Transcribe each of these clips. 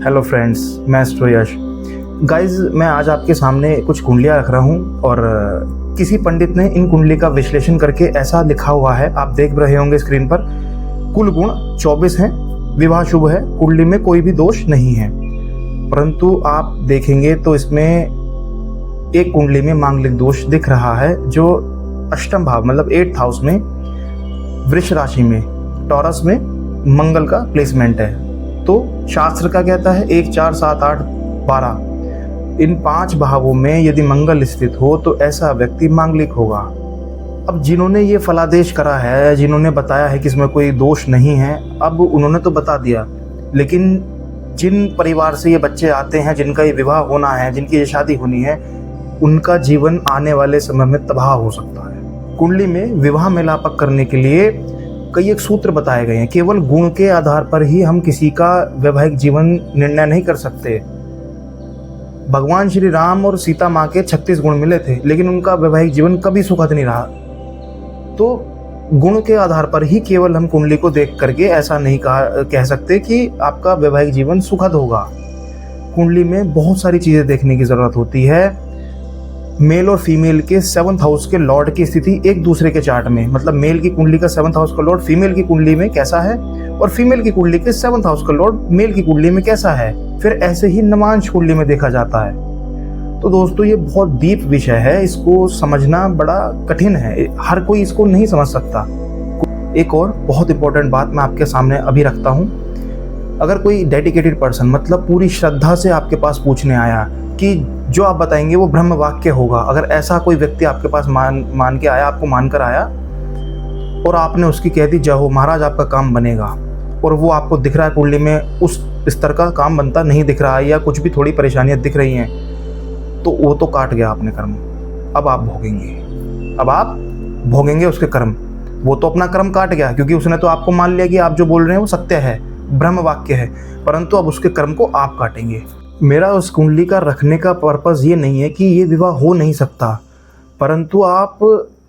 Hello friends, मैं astro यश। Guys, मैं आज आपके सामने कुछ कुंडलियाँ रख रहा हूँ और किसी पंडित ने इन कुंडली का विश्लेषण करके ऐसा लिखा हुआ है, आप देख रहे होंगे स्क्रीन पर। कुल गुण 24 हैं, विवाह शुभ है, कुंडली में कोई भी दोष नहीं है। परंतु आप देखेंगे तो इसमें एक कुंडली में मांगलिक दोष दिख रहा है, जो अष्टम भाव मतलब 8th हाउस में, वृष राशि में, टॉरस में मंगल का प्लेसमेंट है। तो शास्त्र का कहता है 1, 4, 7, 8, 12 इन 5 भावों में यदि मंगल स्थित हो तो ऐसा व्यक्ति मांगलिक होगा। अब जिन्होंने ये फलादेश करा है, जिन्होंने बताया है कि इसमें कोई दोष नहीं है, अब उन्होंने तो बता दिया, लेकिन जिन परिवार से ये बच्चे आते हैं, जिनका ये विवाह होना है, जिनकी ये शादी होनी है, उनका जीवन आने वाले समय में तबाह हो सकता है। कुंडली में विवाह मेलापक करने के लिए कई एक सूत्र बताए गए हैं। केवल गुण के आधार पर ही हम किसी का वैवाहिक जीवन निर्णय नहीं कर सकते। भगवान श्री राम और सीता माँ के 36 गुण मिले थे, लेकिन उनका वैवाहिक जीवन कभी सुखद नहीं रहा। तो गुण के आधार पर ही केवल हम कुंडली को देख करके ऐसा नहीं कह सकते कि आपका वैवाहिक जीवन सुखद होगा। कुंडली में बहुत सारी चीजें देखने की जरूरत होती है। मेल और फीमेल के 7th हाउस के लॉर्ड की स्थिति एक दूसरे के चार्ट में, मतलब मेल की कुंडली का 7th हाउस का लॉर्ड फीमेल की कुंडली में कैसा है और फीमेल की कुंडली के 7th हाउस का लॉर्ड मेल की कुंडली में कैसा है, फिर ऐसे ही नमांश कुंडली में देखा जाता है। तो दोस्तों, ये बहुत डीप विषय है, इसको समझना बड़ा कठिन है, हर कोई इसको नहीं समझ सकता। एक और बहुत इंपॉर्टेंट बात मैं आपके सामने अभी रखता हूँ। अगर कोई डेडिकेटेड पर्सन, मतलब पूरी श्रद्धा से आपके पास पूछने आया कि जो आप बताएंगे वो ब्रह्म वाक्य होगा, अगर ऐसा कोई व्यक्ति आपके पास मान के आया, आपको मानकर आया और आपने उसकी कह दी जय हो महाराज आपका काम बनेगा, और वो आपको दिख रहा है कुंडली में उस स्तर का काम बनता नहीं दिख रहा है, या कुछ भी थोड़ी परेशानियां दिख रही हैं, तो वो तो काट गया आपने कर्म। अब आप भोगेंगे उसके कर्म। वो तो अपना कर्म काट गया, क्योंकि उसने तो आपको मान लिया कि आप जो बोल रहे हैं वो सत्य है, ब्रह्म वाक्य है, परंतु अब उसके कर्म को आप काटेंगे। मेरा उस कुंडली का रखने का पर्पस ये नहीं है कि ये विवाह हो नहीं सकता, परंतु आप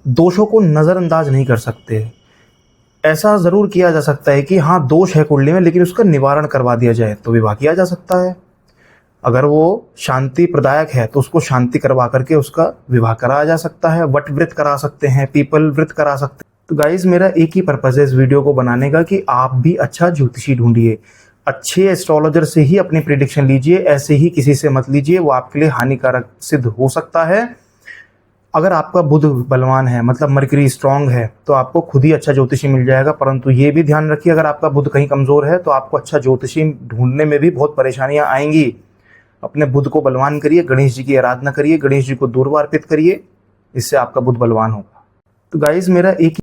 दोषों को नज़रअंदाज नहीं कर सकते। ऐसा ज़रूर किया जा सकता है कि हाँ दोष है कुंडली में, लेकिन उसका निवारण करवा दिया जाए तो विवाह किया जा सकता है। अगर वो शांति प्रदायक है तो उसको शांति करवा करके उसका विवाह कराया जा सकता है। वट व्रत करा सकते हैं, पीपल व्रत करा सकते हैं। तो गाइज, मेरा एक ही पर्पस है इस वीडियो को बनाने का कि आप भी अच्छा ज्योतिषी ढूंढिए, अच्छे एस्ट्रोलॉजर से ही अपनी प्रेडिक्शन लीजिए, ऐसे ही किसी से मत लीजिए, वो आपके लिए हानिकारक सिद्ध हो सकता है। अगर आपका बुध बलवान है, मतलब मरकरी स्ट्रांग है, तो आपको खुद ही अच्छा ज्योतिषी मिल जाएगा। परंतु ये भी ध्यान रखिए, अगर आपका बुध कहीं कमज़ोर है तो आपको अच्छा ज्योतिषी ढूंढने में भी बहुत परेशानियां आएंगी। अपने बुध को बलवान करिए, गणेश जी की आराधना करिए, गणेश जी को दूर्वा अर्पित करिए, इससे आपका बुध बलवान होगा। तो गाइज, मेरा एक